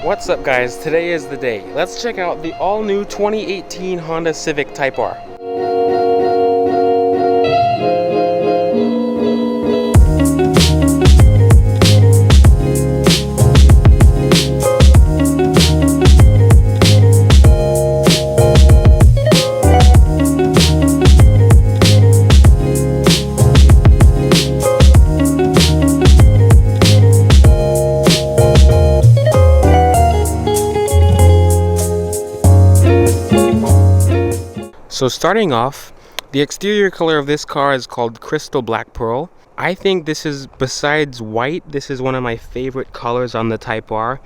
What's up guys, today is the day. Let's check out the all-new 2018 Honda Civic Type R. So starting off, the exterior color of this car is called Crystal Black Pearl. I think this is, besides white, this is one of my favorite colors on the Type R.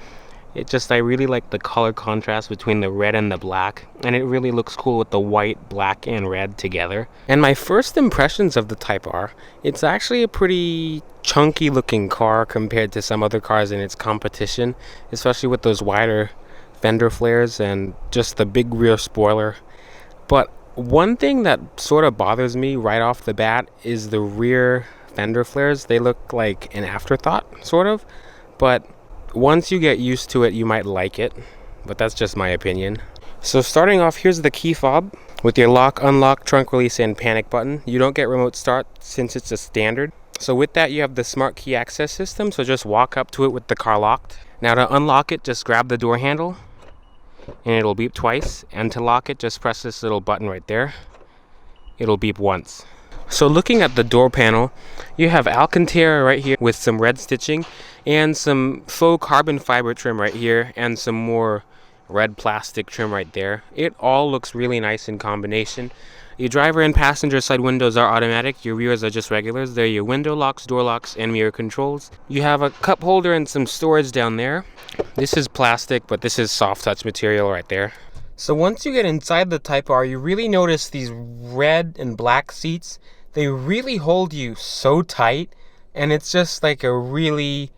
I really like the color contrast between the red and the black, and it really looks cool with the white, black, and red together. And my first impressions of the Type R, it's actually a pretty chunky looking car compared to some other cars in its competition, especially with those wider fender flares and just the big rear spoiler. But one thing that sort of bothers me right off the bat is the rear fender flares. They look like an afterthought, sort of. But once you get used to it, you might like it. But that's just my opinion. So starting off, here's the key fob with your lock, unlock, trunk release, and panic button. You don't get remote start since it's a standard. So with that, you have the smart key access system. So just walk up to it with the car locked. Now to unlock it, just grab the door handle and it'll beep twice, and to lock it, just press this little button right there. It'll beep once. So looking at the door panel, you have Alcantara right here with some red stitching and some faux carbon fiber trim right here and some more red plastic trim right there. It all looks really nice in combination. Your driver and passenger side windows are automatic. Your rears are just regulars. They're your window locks, door locks, and mirror controls. You have a cup holder and some storage down there. This is plastic, but this is soft touch material right there. So once you get inside the Type R, you really notice these red and black seats. They really hold you so tight, and it's just like a really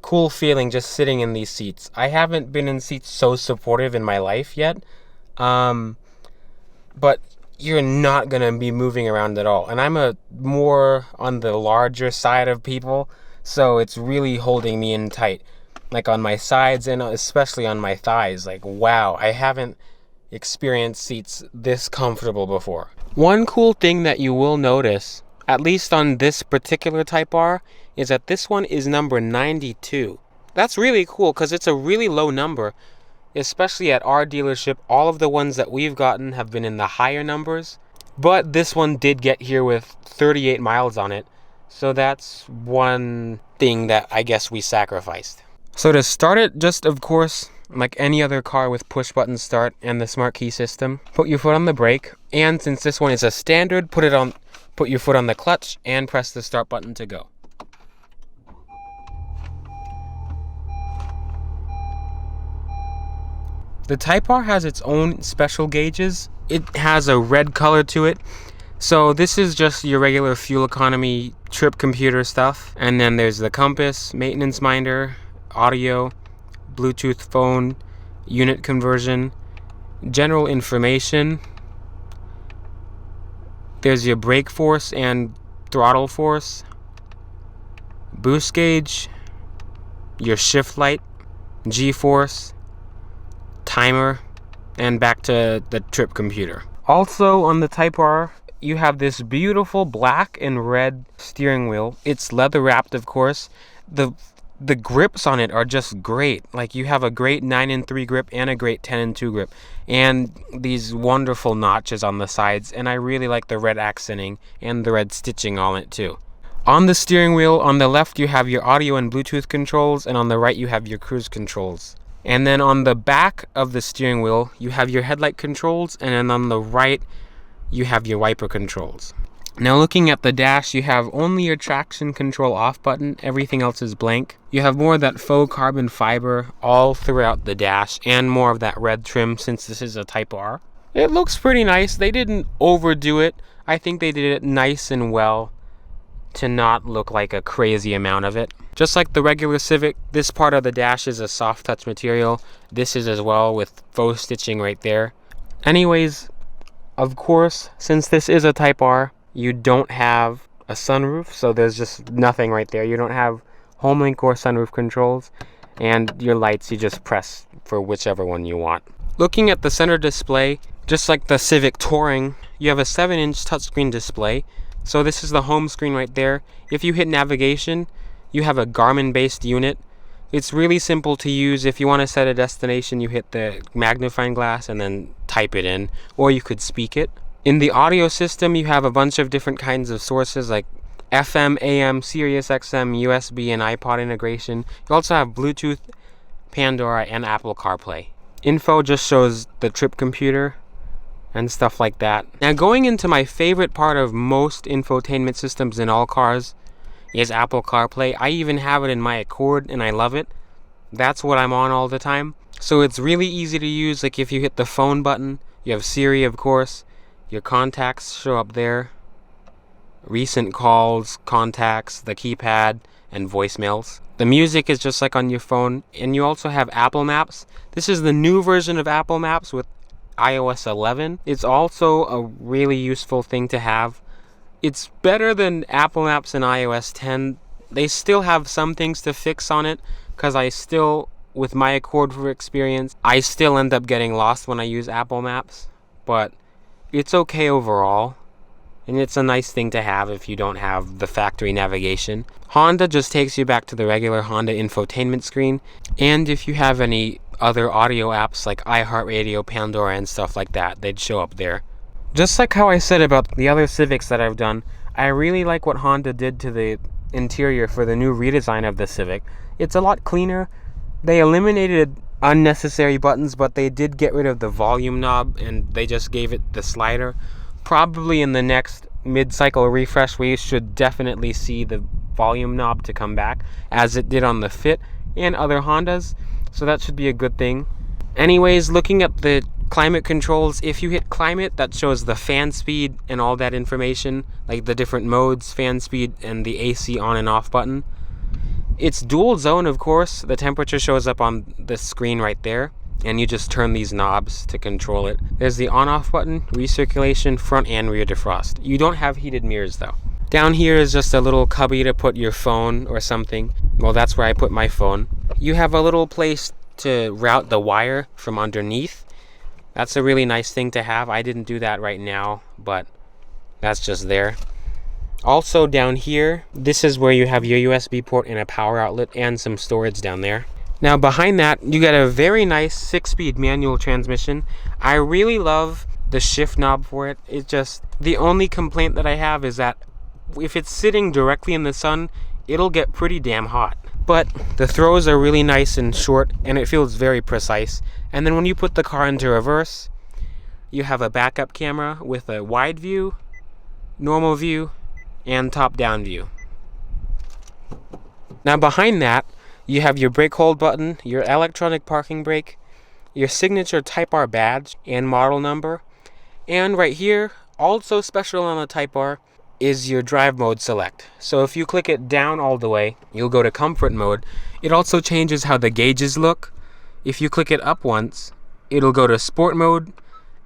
cool feeling just sitting in these seats. I haven't been in seats so supportive in my life yet, but you're not gonna be moving around at all. And I'm more on the larger side of people, so it's really holding me in tight, like on my sides and especially on my thighs. Like, wow, I haven't experienced seats this comfortable before. One cool thing that you will notice, at least on this particular Type R, is that this one is number 92. That's really cool because it's a really low number. Especially at our dealership, all of the ones that we've gotten have been in the higher numbers. But this one did get here with 38 miles on it. So that's one thing that I guess we sacrificed. So to start it, just of course, like any other car with push button start and the smart key system, put your foot on the brake. And since this one is a standard, put your foot on the clutch and press the start button to go. The Type R has its own special gauges. It has a red color to it. So this is just your regular fuel economy trip computer stuff. And then there's the compass, maintenance minder, audio, Bluetooth phone, unit conversion, general information. There's your brake force and throttle force, boost gauge, your shift light, G-force, timer, and back to the trip computer. Also on the Type R, you have this beautiful black and red steering wheel. It's leather wrapped, of course. The grips on it are just great. Like, you have a great 9-3 grip and a great 10-2 grip, and these wonderful notches on the sides, and I really like the red accenting and the red stitching on it too. On the steering wheel, on the left you have your audio and Bluetooth controls, and on the right you have your cruise controls. And then on the back of the steering wheel, you have your headlight controls, and then on the right, you have your wiper controls. Now looking at the dash, you have only your traction control off button, everything else is blank. You have more of that faux carbon fiber all throughout the dash, and more of that red trim since this is a Type R. It looks pretty nice. They didn't overdo it. I think they did it nice and well to not look like a crazy amount of it. Just like the regular Civic, this part of the dash is a soft touch material. This is as well, with faux stitching right there. Anyways, of course, since this is a Type R, you don't have a sunroof, so there's just nothing right there. You don't have HomeLink or sunroof controls. And your lights, you just press for whichever one you want. Looking at the center display, just like the Civic Touring, you have a 7-inch touchscreen display. So this is the home screen right there. If you hit navigation, you have a Garmin-based unit. It's really simple to use. If you want to set a destination, you hit the magnifying glass and then type it in, or you could speak it. In the audio system, you have a bunch of different kinds of sources like FM, AM, Sirius XM, USB, and iPod integration. You also have Bluetooth, Pandora, and Apple Carplay. Info just shows the trip computer and stuff like that. Now, going into my favorite part of most infotainment systems in all cars is Apple CarPlay. I even have it in my Accord and I love it. That's what I'm on all the time. So it's really easy to use. Like if you hit the phone button, you have Siri, of course. Your contacts show up there. Recent calls, contacts, the keypad, and voicemails. The music is just like on your phone. And you also have Apple Maps. This is the new version of Apple Maps with iOS 11. It's also a really useful thing to have. It's better than Apple Maps in iOS 10. They still have some things to fix on it, because with my Accord for experience, I still end up getting lost when I use Apple Maps. But it's okay overall, and it's a nice thing to have if you don't have the factory navigation. Honda just takes you back to the regular Honda infotainment screen, and if you have any other audio apps like iHeartRadio, Pandora, and stuff like that, they'd show up there. Just like how I said about the other Civics that I've done, I really like what Honda did to the interior for the new redesign of the Civic. It's a lot cleaner. They eliminated unnecessary buttons, but they did get rid of the volume knob, and they just gave it the slider. Probably in the next mid-cycle refresh, we should definitely see the volume knob to come back, as it did on the Fit and other Hondas. So that should be a good thing. Anyways, looking at the climate controls, if you hit climate, that shows the fan speed and all that information, like the different modes, fan speed, and the AC on and off button. It's dual zone, of course. The temperature shows up on the screen right there, and you just turn these knobs to control it. There's the on-off button, recirculation, front and rear defrost. You don't have heated mirrors though. Down here is just a little cubby to put your phone or something. Well, that's where I put my phone. You have a little place to route the wire from underneath. That's a really nice thing to have. I didn't do that right now, but that's just there. Also down here, this is where you have your USB port and a power outlet and some storage down there. Now behind that, you got a very nice 6-speed manual transmission. I really love the shift knob for it. It's just, the only complaint that I have is that if it's sitting directly in the sun, it'll get pretty damn hot. But the throws are really nice and short, and it feels very precise. And then when you put the car into reverse, you have a backup camera with a wide view, normal view, and top-down view. Now behind that, you have your brake hold button, your electronic parking brake, your signature Type R badge and model number, and right here, also special on the Type R, is your drive mode select. So if you click it down all the way, you'll go to comfort mode. It also changes how the gauges look. If you click it up once, it'll go to sport mode,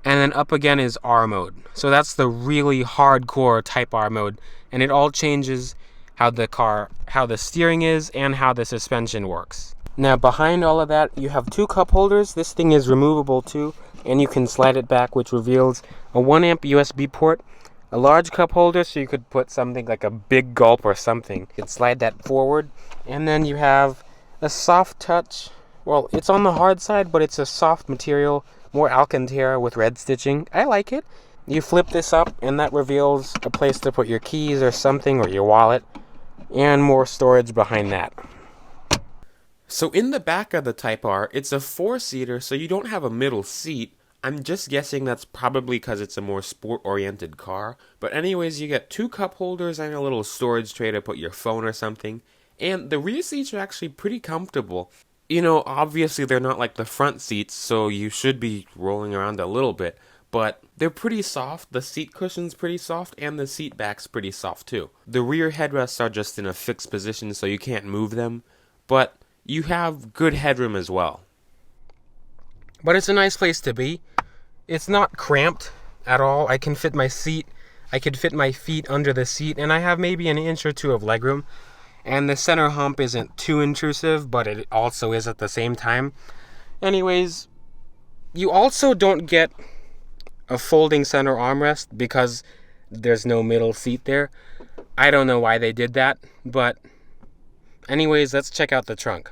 and then up again is R mode. So that's the really hardcore Type R mode, and it all changes how the steering is and how the suspension works. Now behind all of that, you have 2 cup holders. This thing is removable too, and you can slide it back, which reveals a 1 amp USB port, a large cup holder so you could put something like a big gulp or something. You could slide that forward, and then you have a soft touch. Well, it's on the hard side, but it's a soft material, more Alcantara with red stitching. I like it. You flip this up, and that reveals a place to put your keys or something, or your wallet, and more storage behind that. So in the back of the Type R, it's a 4-seater, so you don't have a middle seat. I'm just guessing that's probably because it's a more sport-oriented car. But anyways, you get 2 cup holders and a little storage tray to put your phone or something. And the rear seats are actually pretty comfortable. You know, obviously they're not like the front seats, so you should be rolling around a little bit. But they're pretty soft. The seat cushion's pretty soft, and the seat back's pretty soft too. The rear headrests are just in a fixed position, so you can't move them. But you have good headroom as well. But it's a nice place to be. It's not cramped at all. I can fit my feet under the seat, and I have maybe an inch or 2 of legroom. And the center hump isn't too intrusive, but it also is at the same time. Anyways, you also don't get a folding center armrest because there's no middle seat there. I don't know why they did that, but anyways, let's check out the trunk.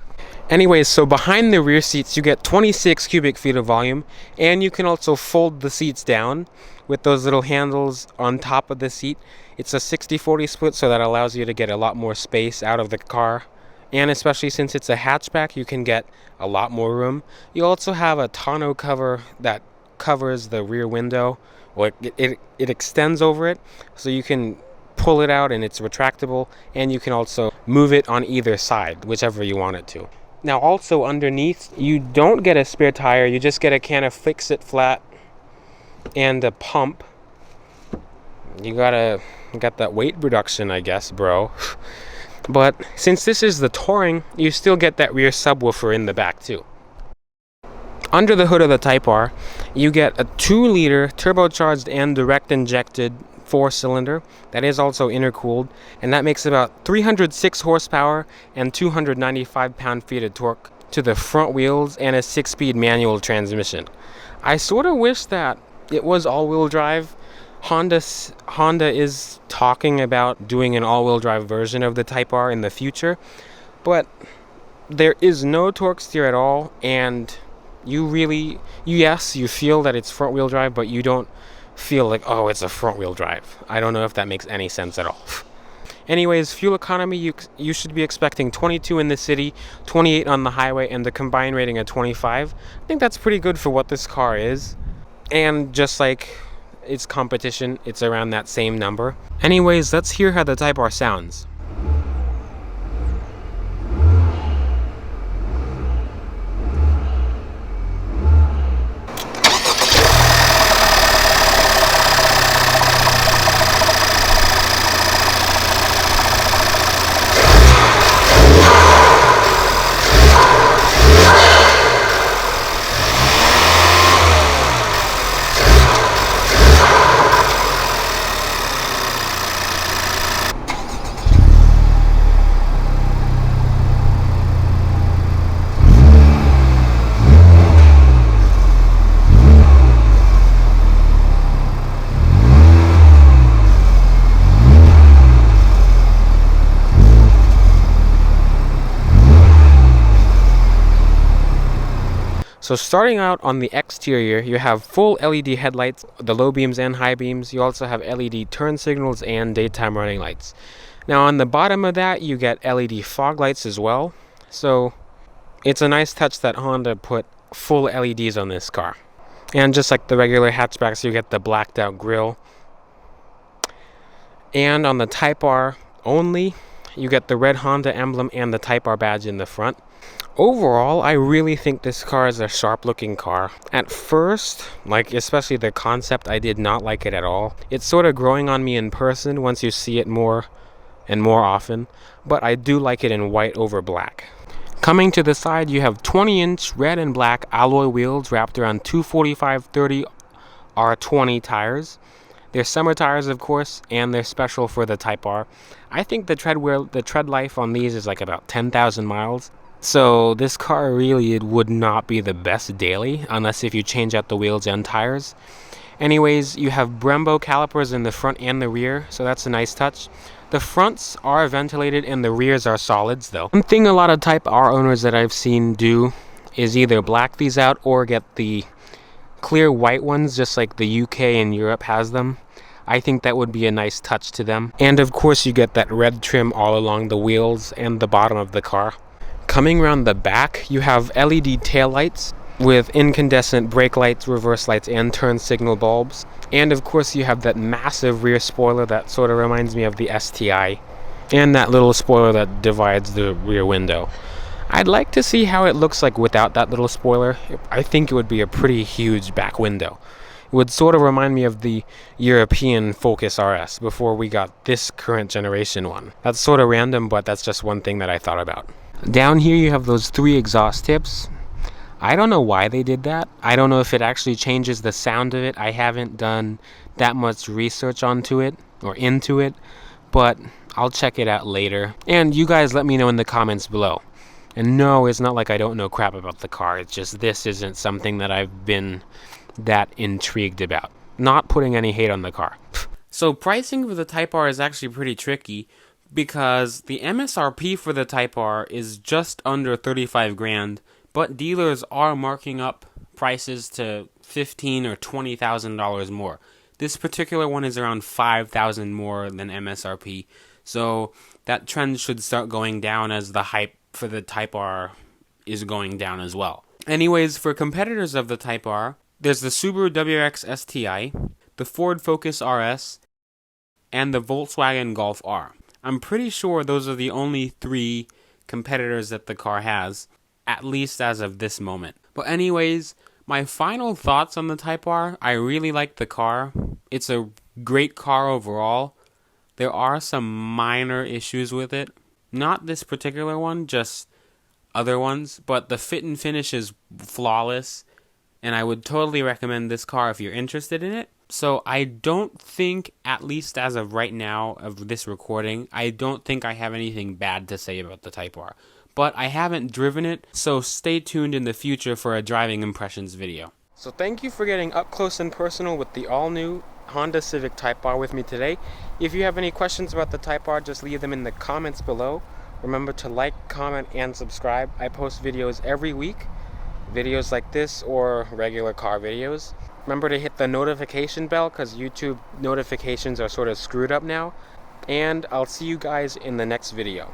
Anyways, so behind the rear seats, you get 26 cubic feet of volume, and you can also fold the seats down with those little handles on top of the seat. It's a 60-40 split, so that allows you to get a lot more space out of the car. And especially since it's a hatchback, you can get a lot more room. You also have a tonneau cover that covers the rear window, or it extends over it, so you can pull it out and it's retractable, and you can also move it on either side, whichever you want it to. Now also underneath, you don't get a spare tire, you just get a can of Fix-It Flat and a pump. You got that weight reduction, I guess, bro. But since this is the Touring, you still get that rear subwoofer in the back too. Under the hood of the Type R, you get a 2-liter turbocharged and direct injected 4-cylinder that is also intercooled, and that makes about 306 horsepower and 295 pound-feet of torque to the front wheels, and a 6-speed manual transmission. I sort of wish that it was all-wheel drive. Honda is talking about doing an all-wheel drive version of the Type R in the future, but there is no torque steer at all, and yes, you feel that it's front-wheel drive, but you don't feel like, oh, it's a front-wheel drive. I don't know if that makes any sense at all. Anyways, fuel economy, you should be expecting 22 in the city, 28 on the highway, and the combined rating of 25. I think that's pretty good for what this car is. And just like its competition, it's around that same number. Anyways, let's hear how the Type R sounds. So starting out on the exterior, you have full LED headlights, the low beams and high beams. You also have LED turn signals and daytime running lights. Now on the bottom of that, you get LED fog lights as well. So it's a nice touch that Honda put full LEDs on this car. And just like the regular hatchbacks, you get the blacked out grille. And on the Type R only, you get the red Honda emblem and the Type R badge in the front. Overall, I really think this car is a sharp looking car. At first, especially the concept, I did not like it at all. It's sort of growing on me in person once you see it more and more often, but I do like it in white over black. Coming to the side, you have 20-inch red and black alloy wheels wrapped around 245/30 R20 tires. They're summer tires, of course, and they're special for the Type R. I think the tread life on these is like about 10,000 miles. So this car really, it would not be the best daily unless if you change out the wheels and tires. Anyways, you have Brembo calipers in the front and the rear, so that's a nice touch. The fronts are ventilated and the rears are solids though. One thing a lot of Type R owners that I've seen do is either black these out or get the clear white ones, just like the UK and Europe has them. I think that would be a nice touch to them. And of course you get that red trim all along the wheels and the bottom of the car. Coming around the back, you have LED taillights with incandescent brake lights, reverse lights, and turn signal bulbs. And of course you have that massive rear spoiler that sort of reminds me of the STI, and that little spoiler that divides the rear window. I'd like to see how it looks like without that little spoiler. I think it would be a pretty huge back window. It would sort of remind me of the European Focus RS before we got this current generation one. That's sort of random, but that's just one thing that I thought about. Down here you have those 3 exhaust tips. I don't know why they did that. I don't know if it actually changes the sound of it. I haven't done that much research onto it or into it, but I'll check it out later. And you guys let me know in the comments below. And no, it's not like I don't know crap about the car. It's just this isn't something that I've been that intrigued about. Not putting any hate on the car. So pricing for the Type R is actually pretty tricky because the MSRP for the Type R is just under 35 grand, but dealers are marking up prices to $15,000 or $20,000 more. This particular one is around $5,000 more than MSRP, so that trend should start going down as the hype for the Type R is going down as well. Anyways, for competitors of the Type R, there's the Subaru WRX STI, the Ford Focus RS, and the Volkswagen Golf R. I'm pretty sure those are the only 3 competitors that the car has, at least as of this moment. But anyways, my final thoughts on the Type R, I really like the car. It's a great car overall. There are some minor issues with it. Not this particular one, just other ones. But the fit and finish is flawless. And I would totally recommend this car if you're interested in it. So I don't think, at least as of right now of this recording, I don't think I have anything bad to say about the Type R. But I haven't driven it, so stay tuned in the future for a driving impressions video. So thank you for getting up close and personal with the all-new Honda Civic Type R with me today. If you have any questions about the Type R, just leave them in the comments below. Remember to like, comment, and subscribe. I post videos every week. Videos like this or regular car videos. Remember to hit the notification bell because YouTube notifications are sort of screwed up now. And I'll see you guys in the next video.